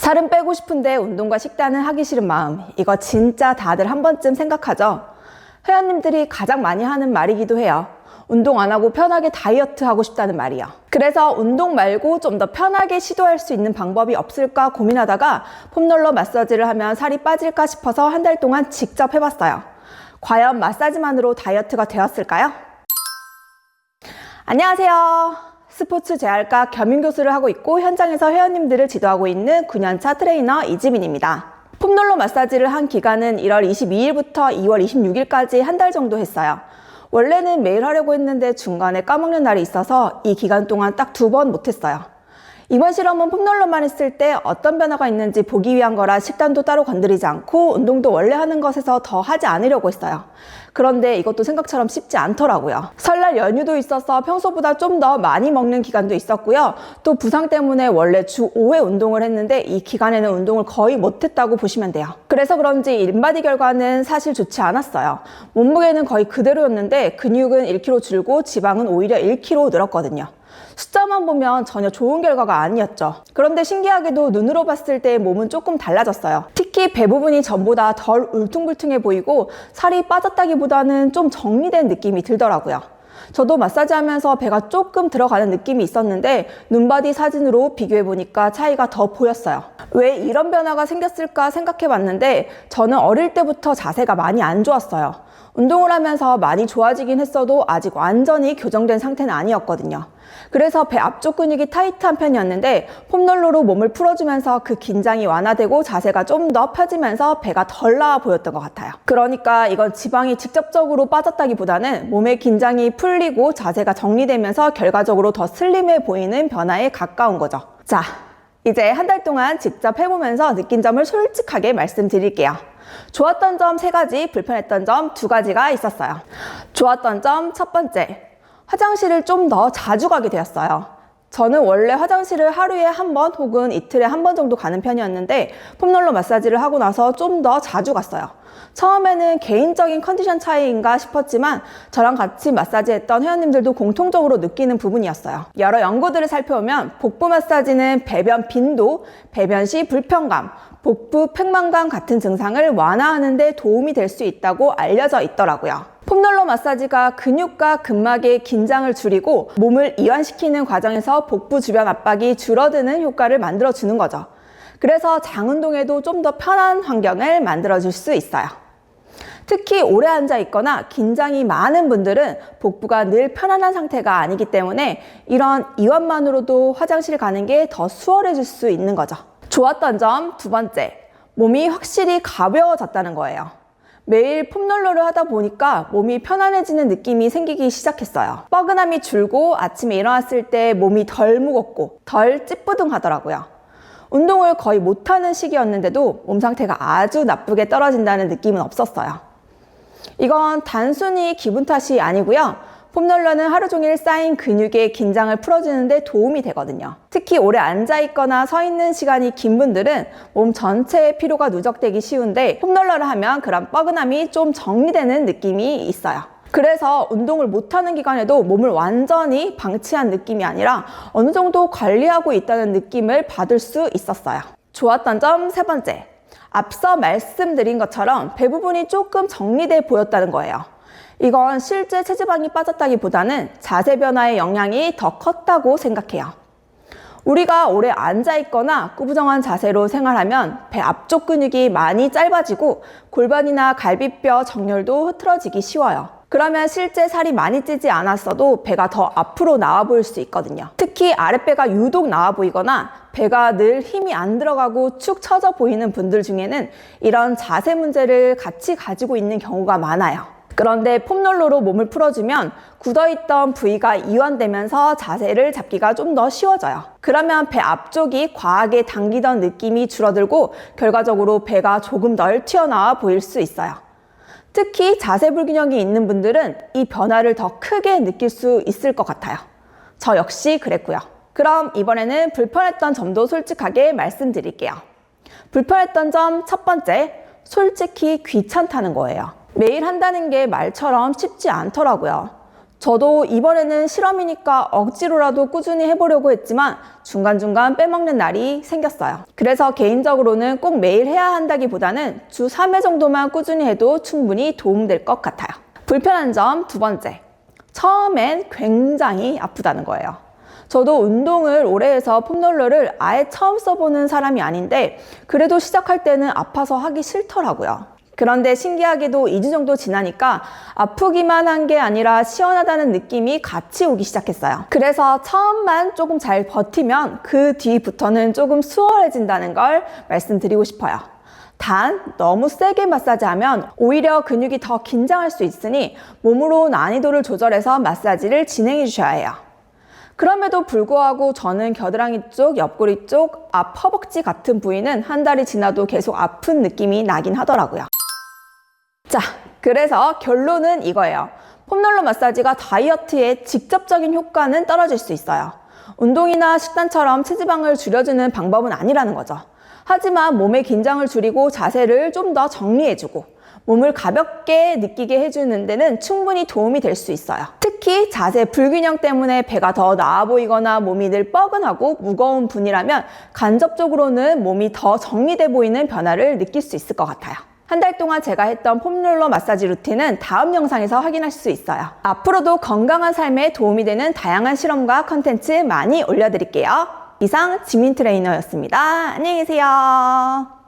살은 빼고 싶은데 운동과 식단은 하기 싫은 마음, 이거 진짜 다들 한 번쯤 생각하죠? 회원님들이 가장 많이 하는 말이기도 해요. 운동 안 하고 편하게 다이어트 하고 싶다는 말이요. 그래서 운동 말고 좀 더 편하게 시도할 수 있는 방법이 없을까 고민하다가 폼롤러 마사지를 하면 살이 빠질까 싶어서 한 달 동안 직접 해봤어요. 과연 마사지만으로 다이어트가 되었을까요? 안녕하세요. 스포츠 재활과 겸임교수를 하고 있고 현장에서 회원님들을 지도하고 있는 9년차 트레이너 이지민입니다. 폼롤러 마사지를 한 기간은 1월 22일부터 2월 26일까지 한 달 정도 했어요. 원래는 매일 하려고 했는데 중간에 까먹는 날이 있어서 이 기간 동안 딱 2번 못했어요. 이번 실험은 폼롤러만 했을 때 어떤 변화가 있는지 보기 위한 거라 식단도 따로 건드리지 않고 운동도 원래 하는 것에서 더 하지 않으려고 했어요. 그런데 이것도 생각처럼 쉽지 않더라고요. 설날 연휴도 있어서 평소보다 좀 더 많이 먹는 기간도 있었고요. 또 부상 때문에 원래 주 5회 운동을 했는데 이 기간에는 운동을 거의 못했다고 보시면 돼요. 그래서 그런지 인바디 결과는 사실 좋지 않았어요. 몸무게는 거의 그대로였는데 근육은 1kg 줄고 지방은 오히려 1kg 늘었거든요. 숫자만 보면 전혀 좋은 결과가 아니었죠. 그런데 신기하게도 눈으로 봤을 때 몸은 조금 달라졌어요. 특히 배 부분이 전보다 덜 울퉁불퉁해 보이고 살이 빠졌다기보다는 좀 정리된 느낌이 들더라고요. 저도 마사지 하면서 배가 조금 들어가는 느낌이 있었는데 눈바디 사진으로 비교해보니까 차이가 더 보였어요. 왜 이런 변화가 생겼을까 생각해봤는데 저는 어릴 때부터 자세가 많이 안 좋았어요. 운동을 하면서 많이 좋아지긴 했어도 아직 완전히 교정된 상태는 아니었거든요. 그래서 배 앞쪽 근육이 타이트한 편이었는데 폼롤러로 몸을 풀어주면서 그 긴장이 완화되고 자세가 좀 더 펴지면서 배가 덜 나와 보였던 것 같아요. 그러니까 이건 지방이 직접적으로 빠졌다기보다는 몸의 긴장이 풀리고 자세가 정리되면서 결과적으로 더 슬림해 보이는 변화에 가까운 거죠. 자, 이제 한 달 동안 직접 해보면서 느낀 점을 솔직하게 말씀드릴게요. 좋았던 점 3가지, 불편했던 점 2가지가 있었어요. 좋았던 점 첫 번째, 화장실을 좀 더 자주 가게 되었어요. 저는 원래 화장실을 하루에 한 번 혹은 이틀에 한 번 정도 가는 편이었는데 폼롤러 마사지를 하고 나서 좀 더 자주 갔어요. 처음에는 개인적인 컨디션 차이인가 싶었지만 저랑 같이 마사지했던 회원님들도 공통적으로 느끼는 부분이었어요. 여러 연구들을 살펴보면 복부 마사지는 배변 빈도, 배변 시 불편감, 복부 팽만감 같은 증상을 완화하는 데 도움이 될 수 있다고 알려져 있더라고요. 폼롤러 마사지가 근육과 근막의 긴장을 줄이고 몸을 이완시키는 과정에서 복부 주변 압박이 줄어드는 효과를 만들어주는 거죠. 그래서 장운동에도 좀 더 편한 환경을 만들어줄 수 있어요. 특히 오래 앉아 있거나 긴장이 많은 분들은 복부가 늘 편안한 상태가 아니기 때문에 이런 이완만으로도 화장실 가는 게 더 수월해질 수 있는 거죠. 좋았던 점 2번째, 몸이 확실히 가벼워졌다는 거예요. 매일 폼롤러를 하다 보니까 몸이 편안해지는 느낌이 생기기 시작했어요. 뻐근함이 줄고 아침에 일어났을 때 몸이 덜 무겁고 덜 찌뿌둥하더라고요. 운동을 거의 못하는 시기였는데도 몸 상태가 아주 나쁘게 떨어진다는 느낌은 없었어요. 이건 단순히 기분 탓이 아니고요. 폼롤러는 하루 종일 쌓인 근육의 긴장을 풀어주는 데 도움이 되거든요. 특히 오래 앉아있거나 서있는 시간이 긴 분들은 몸 전체의 피로가 누적되기 쉬운데 폼롤러를 하면 그런 뻐근함이 좀 정리되는 느낌이 있어요. 그래서 운동을 못하는 기간에도 몸을 완전히 방치한 느낌이 아니라 어느 정도 관리하고 있다는 느낌을 받을 수 있었어요. 좋았던 점 3번째, 앞서 말씀드린 것처럼 배 부분이 조금 정리돼 보였다는 거예요. 이건 실제 체지방이 빠졌다기보다는 자세 변화의 영향이 더 컸다고 생각해요. 우리가 오래 앉아있거나 꾸부정한 자세로 생활하면 배 앞쪽 근육이 많이 짧아지고 골반이나 갈비뼈 정렬도 흐트러지기 쉬워요. 그러면 실제 살이 많이 찌지 않았어도 배가 더 앞으로 나와 보일 수 있거든요. 특히 아랫배가 유독 나와 보이거나 배가 늘 힘이 안 들어가고 축 처져 보이는 분들 중에는 이런 자세 문제를 같이 가지고 있는 경우가 많아요. 그런데 폼롤러로 몸을 풀어주면 굳어있던 부위가 이완되면서 자세를 잡기가 좀 더 쉬워져요. 그러면 배 앞쪽이 과하게 당기던 느낌이 줄어들고 결과적으로 배가 조금 덜 튀어나와 보일 수 있어요. 특히 자세 불균형이 있는 분들은 이 변화를 더 크게 느낄 수 있을 것 같아요. 저 역시 그랬고요. 그럼 이번에는 불편했던 점도 솔직하게 말씀드릴게요. 불편했던 점 첫 번째, 솔직히 귀찮다는 거예요. 매일 한다는 게 말처럼 쉽지 않더라고요. 저도 이번에는 실험이니까 억지로라도 꾸준히 해보려고 했지만 중간중간 빼먹는 날이 생겼어요. 그래서 개인적으로는 꼭 매일 해야 한다기보다는 주 3회 정도만 꾸준히 해도 충분히 도움될 것 같아요. 불편한 점 두 번째. 처음엔 굉장히 아프다는 거예요. 저도 운동을 오래 해서 폼롤러를 아예 처음 써보는 사람이 아닌데 그래도 시작할 때는 아파서 하기 싫더라고요. 그런데 신기하게도 2주 정도 지나니까 아프기만 한 게 아니라 시원하다는 느낌이 같이 오기 시작했어요. 그래서 처음만 조금 잘 버티면 그 뒤부터는 조금 수월해진다는 걸 말씀드리고 싶어요. 단 너무 세게 마사지하면 오히려 근육이 더 긴장할 수 있으니 몸으로 난이도를 조절해서 마사지를 진행해 주셔야 해요. 그럼에도 불구하고 저는 겨드랑이 쪽, 옆구리 쪽, 앞 허벅지 같은 부위는 한 달이 지나도 계속 아픈 느낌이 나긴 하더라고요. 자, 그래서 결론은 이거예요. 폼롤러 마사지가 다이어트에 직접적인 효과는 떨어질 수 있어요. 운동이나 식단처럼 체지방을 줄여주는 방법은 아니라는 거죠. 하지만 몸의 긴장을 줄이고 자세를 좀 더 정리해주고 몸을 가볍게 느끼게 해주는 데는 충분히 도움이 될 수 있어요. 특히 자세 불균형 때문에 배가 더 나아 보이거나 몸이 늘 뻐근하고 무거운 분이라면 간접적으로는 몸이 더 정리돼 보이는 변화를 느낄 수 있을 것 같아요. 한 달 동안 제가 했던 폼롤러 마사지 루틴은 다음 영상에서 확인할 수 있어요. 앞으로도 건강한 삶에 도움이 되는 다양한 실험과 컨텐츠 많이 올려드릴게요. 이상 지민 트레이너였습니다. 안녕히 계세요.